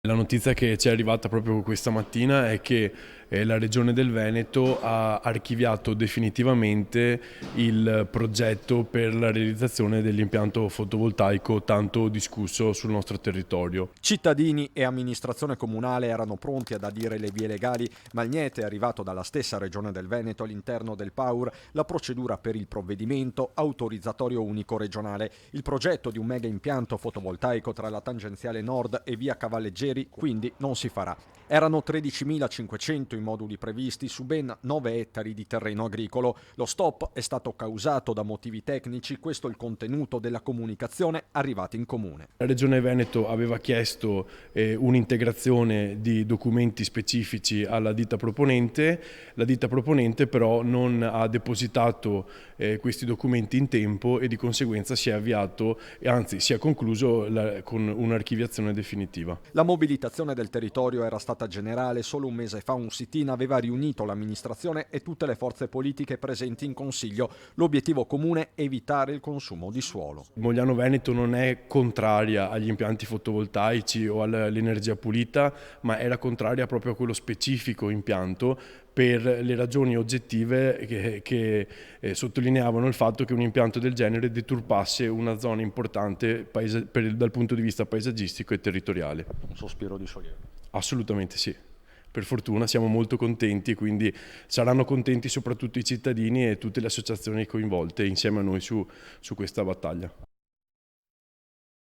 La notizia che ci è arrivata proprio questa mattina è che la Regione del Veneto ha archiviato definitivamente il progetto per la realizzazione dell'impianto fotovoltaico tanto discusso sul nostro territorio. Cittadini e amministrazione comunale erano pronti ad adire le vie legali, ma il niente è arrivato dalla stessa Regione del Veneto all'interno del PAUR la procedura per il provvedimento autorizzatorio unico regionale. Il progetto di un mega impianto fotovoltaico tra la tangenziale nord e via Cavalleggeri quindi non si farà. Erano 13.500 i moduli previsti su ben 9 ettari di terreno agricolo. Lo stop è stato causato da motivi tecnici, questo è il contenuto della comunicazione arrivata in comune. La Regione Veneto aveva chiesto un'integrazione di documenti specifici alla ditta proponente, la ditta proponente però non ha depositato questi documenti in tempo e di conseguenza si è avviato, anzi si è concluso con un'archiviazione definitiva. La mobilitazione del territorio era stata generale, solo un mese fa un sit-in aveva riunito l'amministrazione e tutte le forze politiche presenti in consiglio. L'obiettivo comune è evitare il consumo di suolo. Mogliano Veneto non è contraria agli impianti fotovoltaici o all'energia pulita, ma era contraria proprio a quello specifico impianto per le ragioni oggettive che sottolineavano il fatto che un impianto del genere deturpasse una zona importante dal punto di vista paesaggistico e territoriale. Un sospiro di sollievo. Assolutamente sì. Per fortuna siamo molto contenti, quindi saranno contenti soprattutto i cittadini e tutte le associazioni coinvolte insieme a noi su questa battaglia.